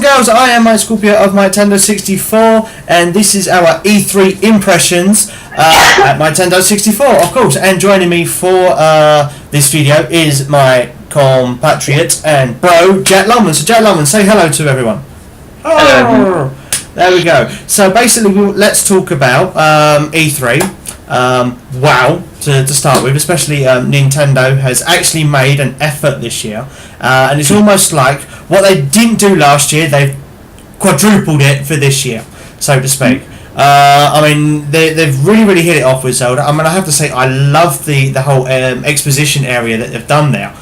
and girls, I am Mike Scorpio of my Nintendo 64, and this is our E3 impressions at my Nintendo 64, of course. And joining me for this video is my compatriot and bro, Jack Longman. So Jack Longman, say hello to everyone. Hello. There we go. So basically, let's talk about E3. WoW to start with, especially Nintendo has actually made an effort this year, and it's almost like what they didn't do last year, they've quadrupled it for this year, so to speak. I mean, they've really hit it off with Zelda. I mean, I have to say, I love the whole exposition area that they've done now,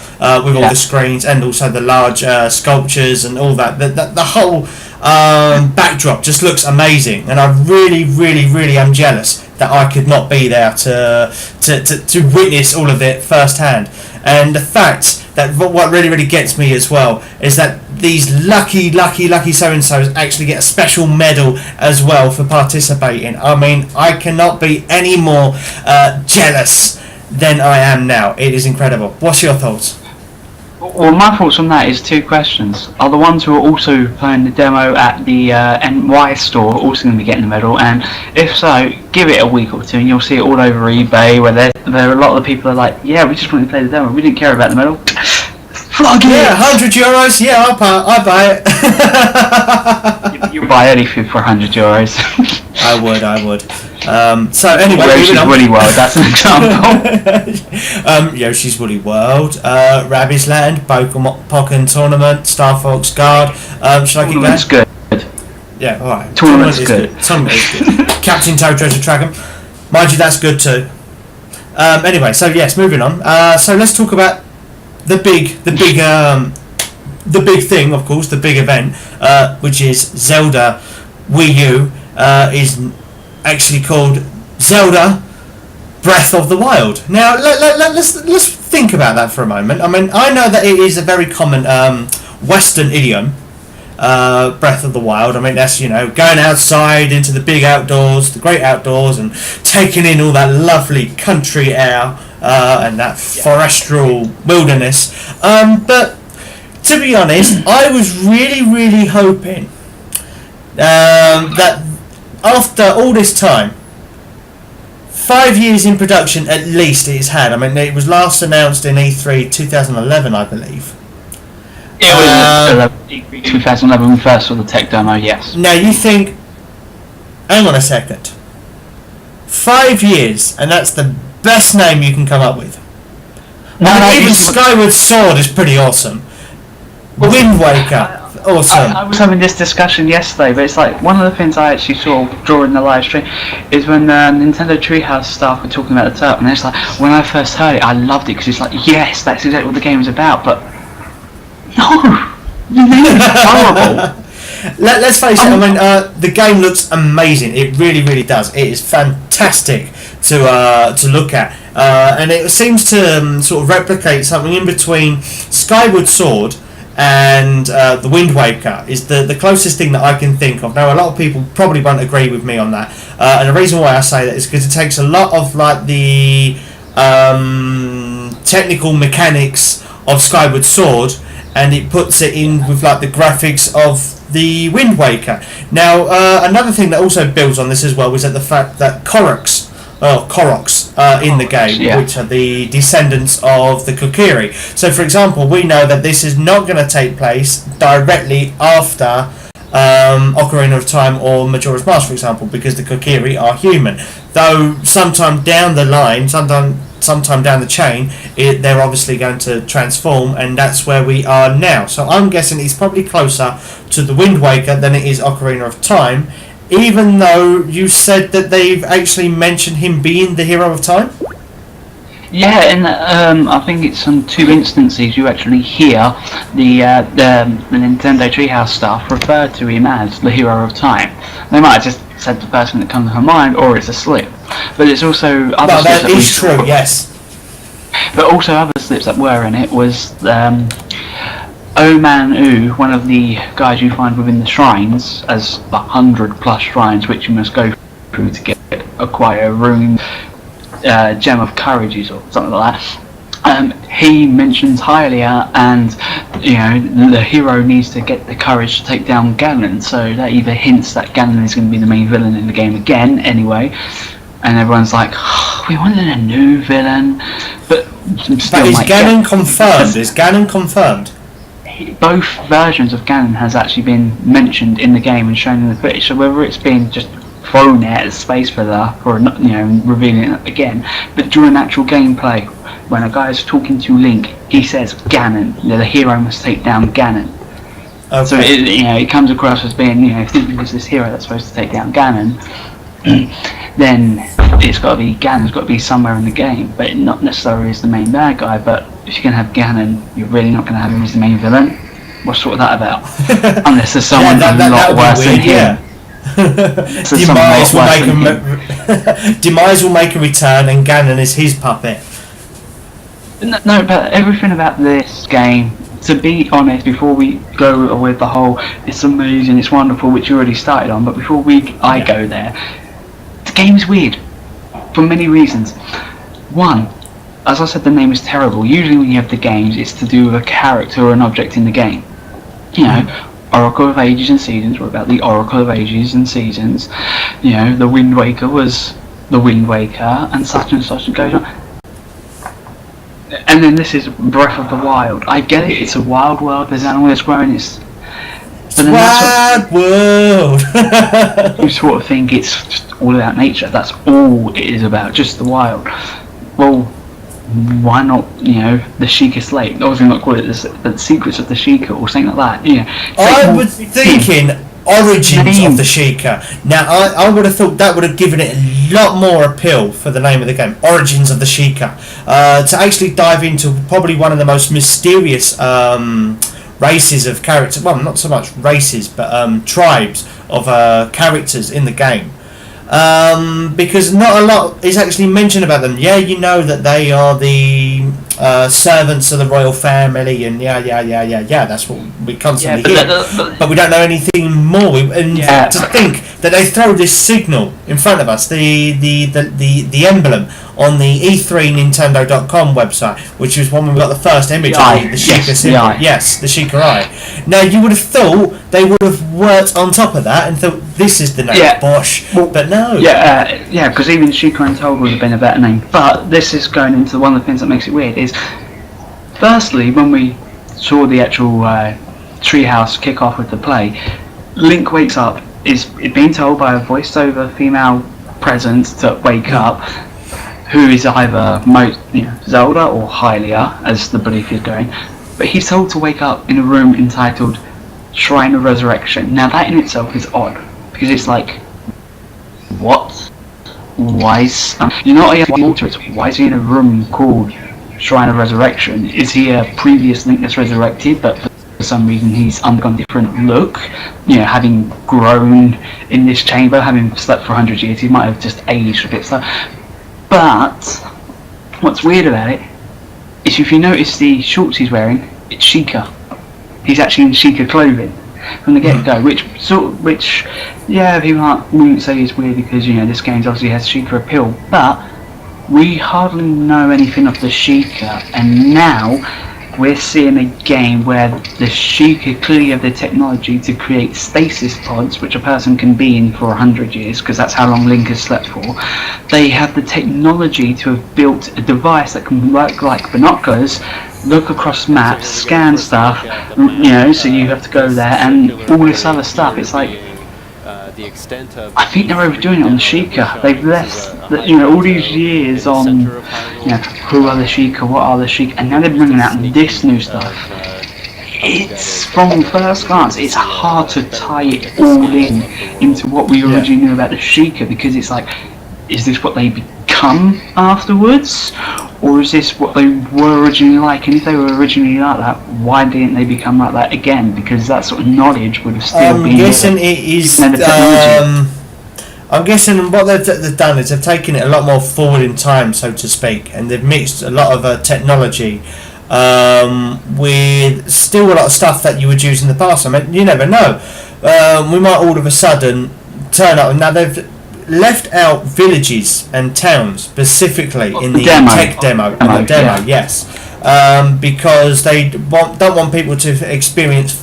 with all the screens and also the large sculptures and all that. The whole backdrop just looks amazing, and I really am jealous that I could not be there to witness all of it firsthand. And the fact that what really gets me as well is that these lucky so-and-sos actually get a special medal as well for participating. I mean, I cannot be any more jealous than I am now. It is incredible. What's your thoughts? Well, my thoughts on that is two questions. Are the ones who are also playing the demo at the NY store also going to be getting the medal? And if so, give it a week or two and you'll see it all over eBay, where there are a lot of the people are like, yeah, we just want to play the demo, we didn't care about the medal. Flog it! Yeah, €100, yeah, I buy it. You buy anything for €100. I would. So anyway, Yoshi's Woolly World, that's an example. Yoshi's Woolly World, Rabbids Land, Pokken Tournament, Star Fox Guard. Shall I keep going? Tournament's good. Yeah, alright. Tournament is good. Tournament is good. Captain Toad Treasure Tracker. Mind you, that's good too. Anyway, so yes, moving on. So let's talk about the big thing, of course, the big event, which is Zelda Wii U is actually called Zelda Breath of the Wild. Now let's think about that for a moment. I mean, I know that it is a very common Western idiom, Breath of the Wild. I mean, that's, going outside into the big outdoors, the great outdoors, and taking in all that lovely country air and that forestal wilderness. But to be honest, I was really hoping that after all this time, 5 years in production at least it's had. I mean, it was last announced in E3 2011, I believe. It was E3 2011 when we first saw the tech demo, yes. Now you think, hang on a second, 5 years, and that's the best name you can come up with. Even Skyward Sword is pretty awesome. Wind Waker, awesome. I was having this discussion yesterday, but it's like one of the things I actually saw during the live stream is when the Nintendo Treehouse staff were talking about the turf, and it's like, when I first heard it, I loved it because it's like, yes, that's exactly what the game is about, but no, the name is horrible. Let's face it, I mean, the game looks amazing. It really does. It is fantastic to look at, and it seems to sort of replicate something in between Skyward Sword and the Wind Waker. Is the closest thing that I can think of. Now, a lot of people probably won't agree with me on that, and the reason why I say that is because it takes a lot of like the technical mechanics of Skyward Sword, and it puts it in with like the graphics of the Wind Waker. Now, another thing that also builds on this as well is that the fact that Koroks in the game, which are the descendants of the Kokiri. So, for example, we know that this is not going to take place directly after Ocarina of Time or Majora's Mask, for example, because the Kokiri are human. Though sometime down the line, sometime down the chain, they're obviously going to transform, and that's where we are now. So I'm guessing it's probably closer to the Wind Waker than it is Ocarina of Time, even though you said that they've actually mentioned him being the hero of time? Yeah, and I think it's on 2 instances you actually hear the Nintendo Treehouse staff refer to him as the hero of time. They might have just said the first thing that comes to her mind, or it's a slip. But it's also other slips that is true, yes. But also other slips that were in it was Oman one of the guys you find within the shrines, as 100+ shrines which you must go through to acquire a rune, Gem of Courages or something like that. He mentions Hylia and the hero needs to get the courage to take down Ganon. So that either hints that Ganon is going to be the main villain in the game again, anyway. And everyone's like, oh, we wanted a new villain, but still, is Ganon confirmed? Is Ganon confirmed? Both versions of Ganon has actually been mentioned in the game and shown in the footage. So whether it's been just thrown there as space filler or not, revealing it again, but during actual gameplay, when a guy is talking to Link, he says Ganon. The hero must take down Ganon. Okay. So it comes across as being, if there's this hero that's supposed to take down Ganon, then it's got to be Ganon's got to be somewhere in the game, but not necessarily as the main bad guy. But if you're going to have Ganon, you're really not going to have him as the main villain. What's sort of that about? Unless there's someone a lot worse than him. Demise will make a return, and Ganon is his puppet. No, but everything about this game, to be honest, before we go with the whole it's amazing, it's wonderful, which you already started on, but before I go there, the game is weird for many reasons. One, as I said, the name is terrible. Usually when you have the games, it's to do with a character or an object in the game. Oracle of Ages and Seasons were about the Oracle of Ages and Seasons. The Wind Waker was the Wind Waker, and such and goes on. And then this is Breath of the Wild. I get it, it's a wild world, there's animals growing, it's wild world. You sort of think it's just all about nature, that's all it is about, just the wild. Well, why not, the Sheikah Slate? I was going to call it the Secrets of the Sheikah or something like that. I was thinking Origins of the Sheikah. Now, I would have thought that would have given it a lot more appeal for the name of the game, Origins of the Sheikah. To actually dive into probably one of the most mysterious races of characters, well, not so much races, but tribes of characters in the game. Because not a lot is actually mentioned about them. Yeah, you know that they are the servants of the royal family, and yeah. That's what we constantly hear. But we don't know anything more. To think that they throw this signal in front of us, the emblem on the E3 Nintendo.com website, which was when we got the first image of the Sheikah symbol. Yes, the Sheikah Eye. Now you would have thought they would have worked on top of that and thought this is the name Bosch, but no. Because even Sheikah Untold would have been a better name. But this is going into one of the things that makes it weird. Is firstly, when we saw the actual treehouse kick off with the play, Link wakes up, is being told by a voiced over female presence to wake up, who is either Zelda or Hylia, as the belief is going. But he's told to wake up in a room entitled Shrine of Resurrection. Now that in itself is odd, because it's like, what? Why is why is he in a room called Shrine of Resurrection? Is he a previous Link that's resurrected, but for some reason he's undergone a different look? Having grown in this chamber, having slept for 100 years, he might have just aged a bit. But what's weird about it is if you notice the shorts he's wearing, it's Sheikah. He's actually in Sheikah clothing from the get-go, which people wouldn't say is weird because this game obviously has Sheikah appeal, but we hardly know anything of the Sheikah, and now we're seeing a game where the Sheikah clearly have the technology to create stasis pods, which a person can be in for 100 years, because that's how long Link has slept for. They have the technology to have built a device that can work like binoculars, look across maps, scan stuff, so you have to go there, and all this other stuff. It's like, I think they're overdoing it on the Sheikah. They've left, all these years on, who are the Sheikah, what are the Sheikah, and now they're bringing out this new stuff. It's, from first glance, it's hard to tie it all into what we originally knew about the Sheikah, because it's like, is this what they become afterwards? Or is this what they were originally like? And if they were originally like that, why didn't they become like that again? Because that sort of knowledge would have still been... I'm guessing what they've done is they've taken it a lot more forward in time, so to speak, and they've mixed a lot of technology with still a lot of stuff that you would use in the past. I mean, you never know. We might all of a sudden turn up, and now they've left out villages and towns specifically in the tech demo. Yes. because they don't want people to experience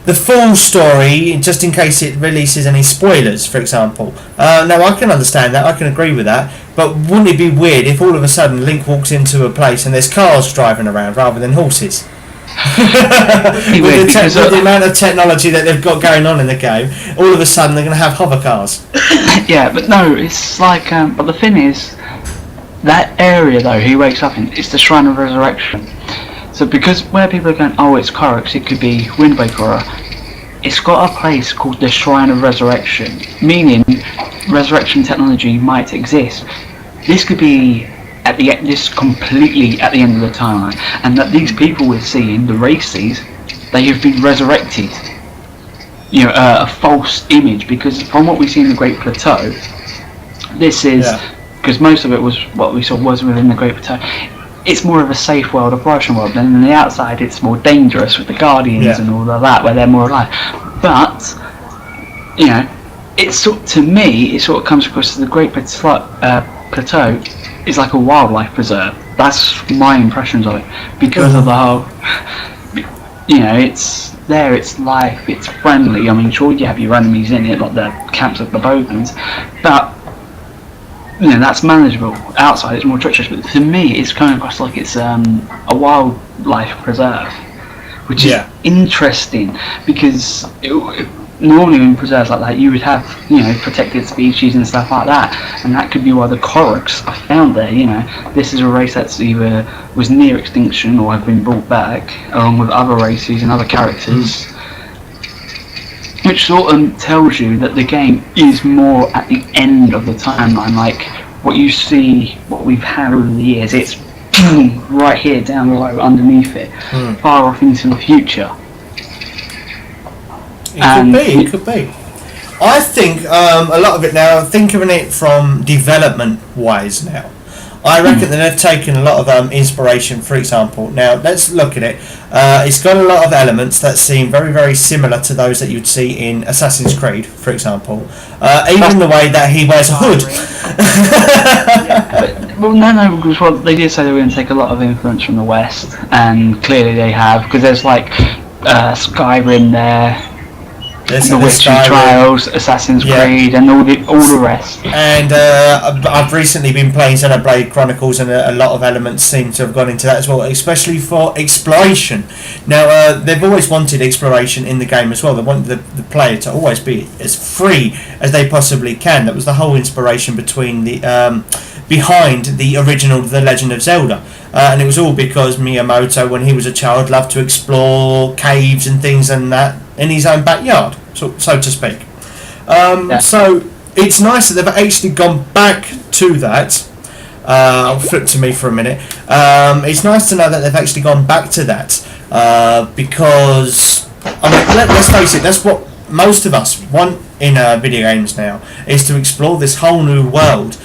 the full story, just in case it releases any spoilers, for example. Now, I can understand that, I can agree with that, but wouldn't it be weird if all of a sudden Link walks into a place and there's cars driving around rather than horses? With the amount of technology that they've got going on in the game, all of a sudden they're going to have hover cars. Yeah, but no, it's like, but the thing is, that area though he wakes up in, it's the Shrine of Resurrection. So because where people are going, oh, it's Koroks, it could be Wind Waker, it's got a place called the Shrine of Resurrection, meaning resurrection technology might exist. This could be at the this completely at the end of the timeline, and that these people we're seeing, the races, they have been resurrected. You know, a false image, because from what we see in the Great Plateau, this is because most of it was what we saw was within the Great Plateau. It's more of a safe world, a flourishing world, and on the outside it's more dangerous with the Guardians and all of that, where they're more alive. But, you know, it's to me, it sort of comes across as the Great Plateau is like a wildlife preserve. That's my impressions of it, because of the whole, you know, it's there, it's life, it's friendly. I mean, sure, you have your enemies in it, like the camps of the Bogans, but you know, that's manageable. Outside it's more treacherous, but to me it's coming across like it's a wildlife preserve, which is interesting, because normally in preserves like that you would have, you know, protected species and stuff like that, and that could be why the Koroks are found there. You know, this is a race that's either was near extinction or have been brought back along with other races and other characters, which sort of tells you that the game is more at the end of the timeline. Like what you see, what we've had over the years, it's right here down below, underneath it, far off into the future. It could be. I think a lot of it now, thinking of it from development wise now, I reckon that they've taken a lot of inspiration. For example, now let's look at it. It's got a lot of elements that seem very, very similar to those that you'd see in Assassin's Creed, for example. Even the way that he wears a hood. Well, no, because well, they did say they were going to take a lot of influence from the West, and clearly they have, because there's like Skyrim there. The Witcher Trials, Assassin's Creed, and all the rest. And I've recently been playing Xenoblade Chronicles, and a lot of elements seem to have gone into that as well, especially for exploration. Now, they've always wanted exploration in the game as well. They want the player to always be as free as they possibly can. That was the whole inspiration between the behind the original The Legend of Zelda. And it was all because Miyamoto, when he was a child, loved to explore caves and things and that in his own backyard, so to speak. So it's nice that they've actually gone back to that. I'll flip to me for a minute. It's nice to know that they've actually gone back to that, because I mean, let's face it, that's what most of us want in video games now, is to explore this whole new world,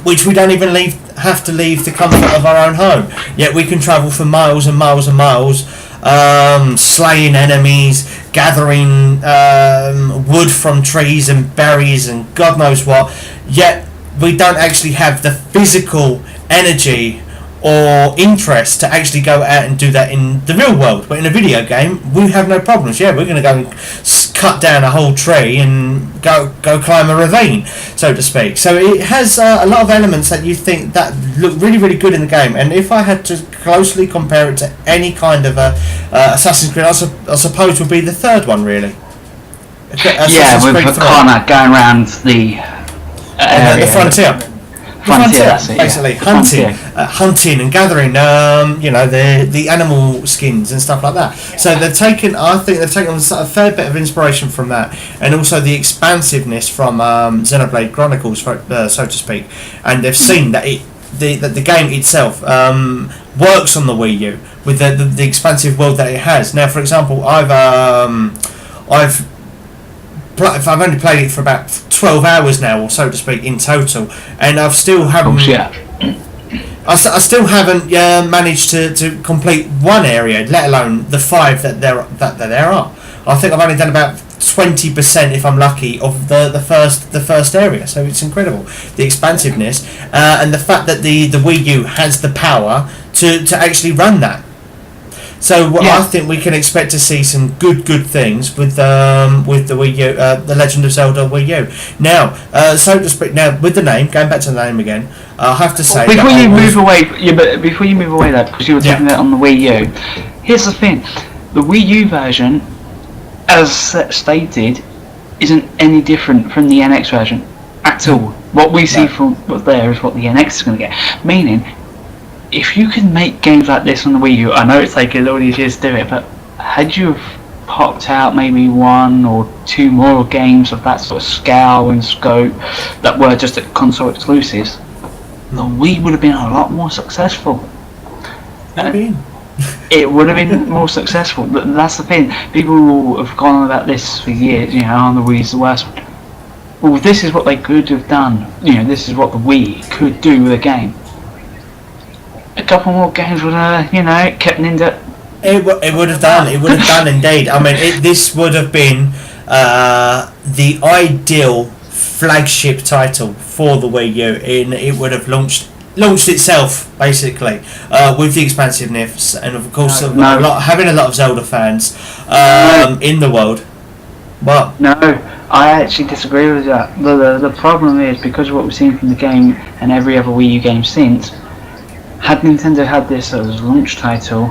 which we don't even have to leave the comfort of our own home. Yet we can travel for miles and miles and miles, slaying enemies, gathering wood from trees and berries and God knows what. Yet we don't actually have the physical energy or interest to actually go out and do that in the real world. But in a video game, we have no problems. Yeah, we're going to go and cut down a whole tree and go climb a ravine, so to speak. So it has a lot of elements that you think that look really, really good in the game. And if I had to closely compare it to any kind of Assassin's Creed, I suppose would be the third one, really. Assassin's with Connor going around the area. The frontier. Frontier, basically hunting and gathering, the animal skins and stuff like that. So I think they've taken a fair bit of inspiration from that, and also the expansiveness from Xenoblade Chronicles, so to speak. And they've seen that the game itself works on the Wii U with the expansive world that it has. Now, for example, I've only played it for about 12 hours now, or so to speak, in total, and I still haven't. I still haven't managed to complete one area, let alone the 5 that there are. I think I've only done about 20% if I'm lucky of the first area. So it's incredible, the expansiveness and the fact that the Wii U has the power to actually run that. So I think we can expect to see some good things with the Wii U, the Legend of Zelda Wii U. Now, so to speak, now with the name, going back to the name again, I have to say before you move away, that because you were talking about on the Wii U. Here's the thing: the Wii U version, as stated, isn't any different from the NX version at all. What we see from what's there is what the NX is going to get. Meaning, if you can make games like this on the Wii U, I know it's taken all these years to do it, but had you have popped out maybe 1 or 2 more games of that sort of scale and scope that were just at console exclusives, the Wii would have been a lot more successful. It would have been more successful. But that's the thing. People have gone on about this for years. The Wii's the worst one. Well, this is what they could have done. This is what the Wii could do with a game. A couple more games would have, kept Ninja. It would have done. It would have done indeed. I mean, this would have been the ideal flagship title for the Wii U. It would have launched itself basically with the expansiveness and of course having a lot of Zelda fans in the world. What? No, I actually disagree with that. The problem is because of what we've seen from the game and every other Wii U game since. Had Nintendo had this as a launch title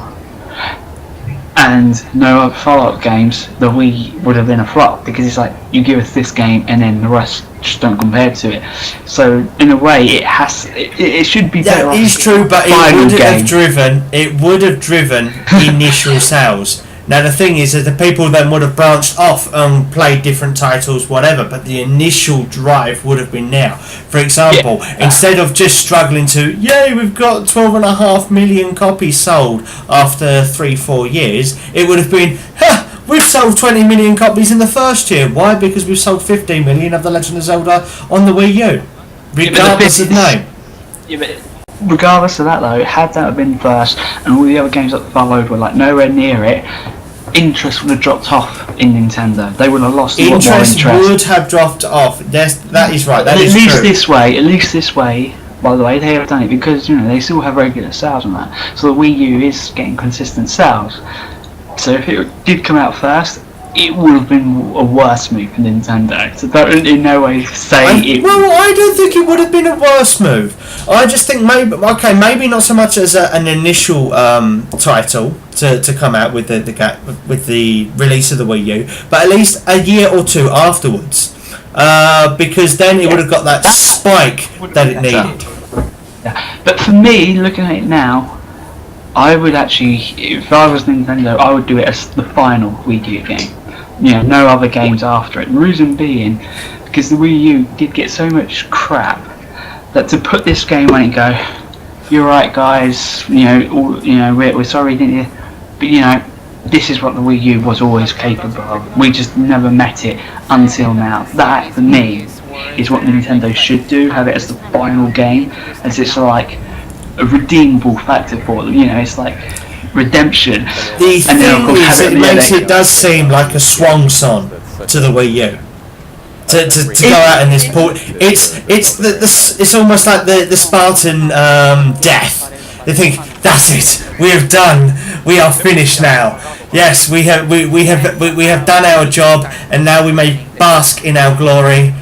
and no other follow-up games, the Wii would have been a flop because it's like you give us this game and then the rest just don't compare to it. So in a way, it should be better. That is true, but it would have driven initial sales. Now the thing is that the people then would have branched off and played different titles, whatever, but the initial drive would have been now. For example, instead of just struggling to, we've got 12.5 million copies sold after 3-4 years, it would have been, we've sold 20 million copies in the first year. Why? Because we've sold 15 million of The Legend of Zelda on the Wii U, regardless of name. Regardless of that though, had that been first and all the other games that followed were like nowhere near it, interest would have dropped off in Nintendo. They would have lost a lot more interest. Would have dropped off. That is right. That is true. At least this way, by the way, they have done it because they still have regular sales on that. So the Wii U is getting consistent sales. So if it did come out first, it would have been a worse move for Nintendo. So don't in no way say it. Well, I don't think it would have been a worse move. I just think maybe maybe not so much as an initial title to come out with the release of the Wii U, but at least a year or two afterwards, because then it would have got that spike that it needed. Yeah. But for me, looking at it now, I would actually, if I was Nintendo, I would do it as the final Wii U game. No other games after it. The reason being, because the Wii U did get so much crap that to put this game on it, go, you're right, guys. We're sorry, didn't you? But this is what the Wii U was always capable of. We just never met it until now. That, for me, is what Nintendo should do. Have it as the final game, as it's like a redeemable factor for them. It's like redemption. The thing is, it does seem like a swan song to the Wii U. To go out in this port, it's almost like the Spartan death. They think that's it. We have done. We are finished now. Yes, we have done our job, and now we may bask in our glory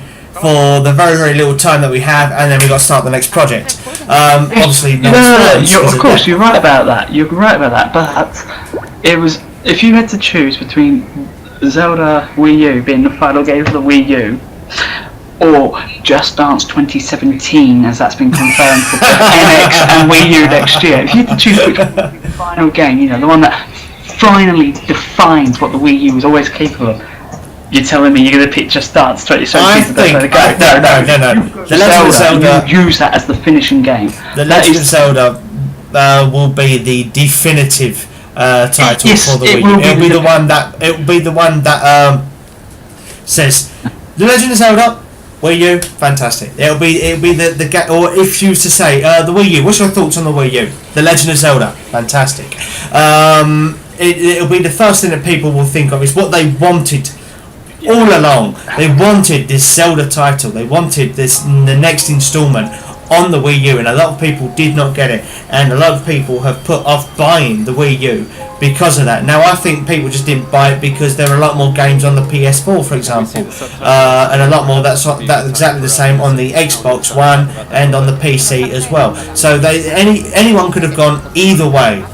for the very, very little time that we have, and then we've got to start the next project. Obviously, you're right about that. You're right about that. But it was, if you had to choose between Zelda Wii U being the final game for the Wii U, or Just Dance 2017, as that's been confirmed for NX and Wii U next year, if you had to choose which the final game, the one that finally defines what the Wii U was always capable of. You're telling me you're going to pick Just Dance 2017? No. The Legend of Zelda. You use that as the finishing game. The Legend of Zelda will be the definitive title for the Wii U. It'll be the one that says The Legend of Zelda Wii U, fantastic. It'll be the or if you used to say the Wii U. What's your thoughts on the Wii U? The Legend of Zelda, fantastic. It'll be the first thing that people will think of. Is what they wanted all along. They wanted this Zelda title. They wanted the next installment on the Wii U, and a lot of people did not get it, and a lot of people have put off buying the Wii U because of that. Now I think people just didn't buy it because there are a lot more games on the PS4, for example, and a lot more that's exactly the same on the Xbox One and on the PC as well. So anyone could have gone either way.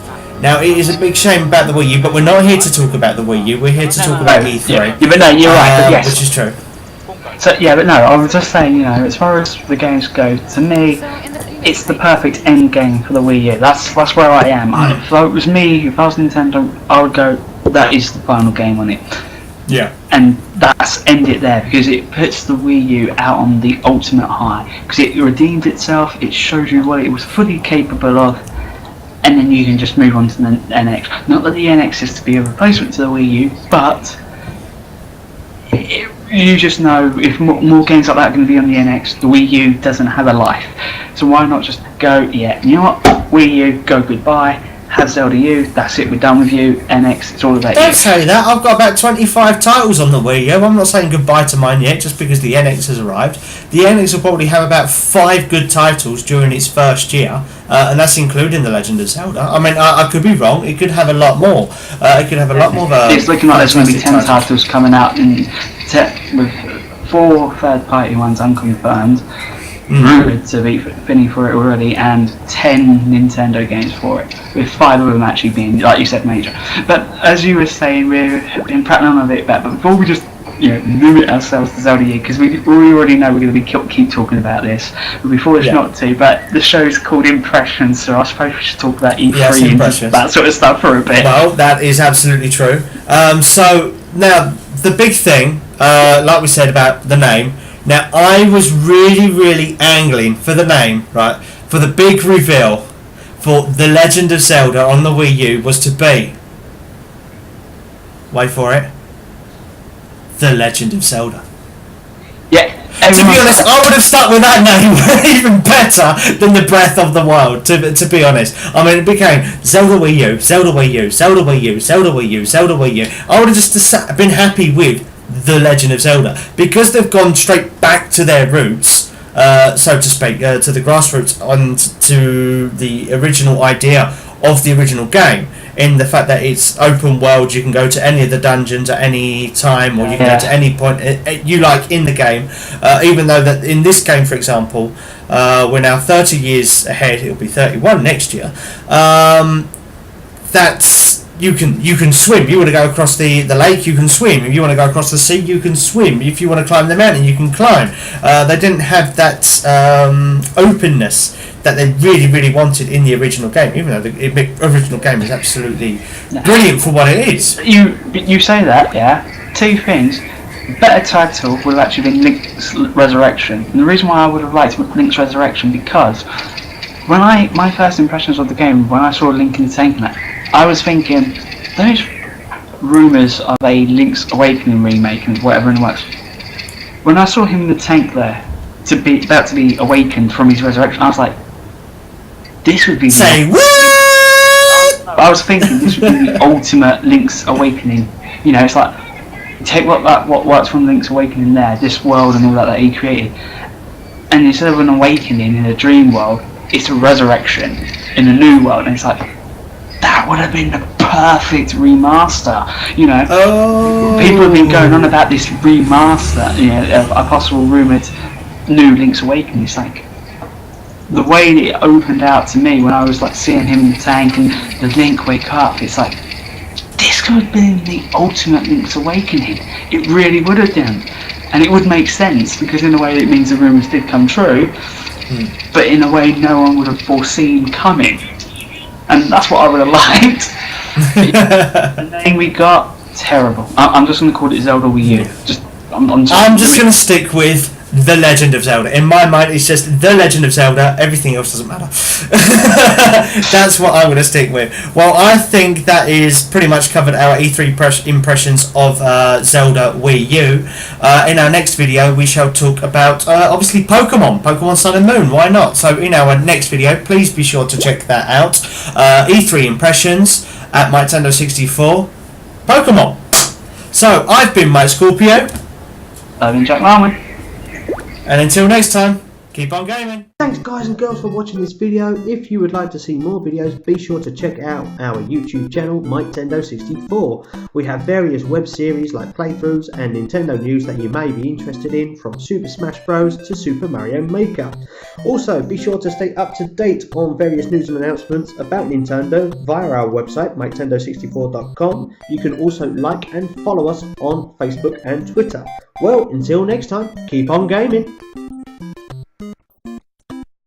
Now it is a big shame about the Wii U, but we're not here to talk about the Wii U. We're here to talk about E3. Yeah, but no, you're right. But yes, which is true. So yeah, but no, I was just saying, as far as the games go, to me, it's the perfect end game for the Wii U. That's where I am. If it was me, if I was Nintendo, I would go, that is the final game on it. Yeah. And that's end it there, because it puts the Wii U out on the ultimate high. Because it redeemed itself, it shows you what it was fully capable of, and then you can just move on to the NX. Not that the NX is to be a replacement to the Wii U, but you just know if more games like that are going to be on the NX, the Wii U doesn't have a life. So why not just go, you know what, Wii U, go goodbye, have Zelda U, that's it, we're done with you, NX, it's all about you. Don't say that, I've got about 25 titles on the Wii U. I'm not saying goodbye to mine yet, just because the NX has arrived. The NX will probably have about 5 good titles during its first year, and that's including The Legend of Zelda. I mean, I could be wrong, it could have a lot more. It could have a lot more it's looking like there's going to be 10 titles coming out with 4 third-party ones unconfirmed, rumoured to be bidding for it already, and 10 Nintendo games for it, with 5 of them actually being, like you said, major. But as you were saying, we've been prattling on a bit better, but before we just limit ourselves to Zelda U, because we already know we're going to be keep talking about this, we'd be foolish not to, but the show's called Impressions, so I suppose we should talk about E3 and that sort of stuff for a bit. Well, that is absolutely true. So, now, the big thing, like we said about the name, now I was really angling for the name, right, for the big reveal for The Legend of Zelda on the Wii U was to be, wait for it, The Legend of Zelda. Yeah. To be honest, I would have stuck with that name even better than the Breath of the Wild, to be honest. I mean, it became Zelda Wii U, Zelda Wii U, Zelda Wii U, Zelda Wii U, Zelda Wii U. I would have just been happy with The Legend of Zelda, because they've gone straight back to their roots, so to speak, to the grassroots, and to the original idea of the original game, in the fact that it's open world. You can go to any of the dungeons at any time, or you can go to any point you like in the game, even though that in this game, for example, we're now 30 years ahead, it'll be 31 next year, that's you can swim. You want to go across the lake, you can swim. If you want to go across the sea, you can swim. If you want to climb the mountain, you can climb. They didn't have that openness that they really wanted in the original game, even though the original game is absolutely brilliant for what it is. You say that, yeah. 2 things. Better title would have actually been Link's Resurrection. And the reason why I would have liked Link's Resurrection, because when my first impressions of the game, when I saw Link in the tank, I was thinking, those rumours of a Link's Awakening remake and whatever in the works. When I saw him in the tank there, about to be awakened from his resurrection, I was like, this would be say what? I was thinking this would be the ultimate Link's Awakening. It's like, take what works from Link's Awakening there, this world and all that he created, and instead of an awakening in a dream world, it's a resurrection in a new world, and it's like, that would have been the perfect remaster. People have been going on about this remaster, a possible rumoured new Link's Awakening. It's like, the way that it opened out to me when I was like seeing him in the tank and the Link wake up, it's like, this could have been the ultimate Link's Awakening. It really would have done, and it would make sense, because in a way it means the rumours did come true, but in a way no one would have foreseen coming, and that's what I would have liked. The name we got, terrible. I'm just going to call it Zelda Wii U. I'm just going to stick with The Legend of Zelda. In my mind, it's just The Legend of Zelda. Everything else doesn't matter. That's what I'm going to stick with. Well, I think that is pretty much covered our E3 impressions of Zelda Wii U. In our next video, we shall talk about, obviously, Pokemon Sun and Moon. Why not? So in our next video, please be sure to check that out. E3 impressions at MyNintendo 64. Pokemon. So, I've been Mike Scorpio, I've been Jack Rahman. and until next time, keep on gaming. Thanks guys and girls for watching this video. If you would like to see more videos, be sure to check out our YouTube channel, MikeTendo64. We have various web series like playthroughs and Nintendo news that you may be interested in, from Super Smash Bros to Super Mario Maker. Also, be sure to stay up to date on various news and announcements about Nintendo via our website, MikeTendo64.com. You can also like and follow us on Facebook and Twitter. Well, until next time, keep on gaming.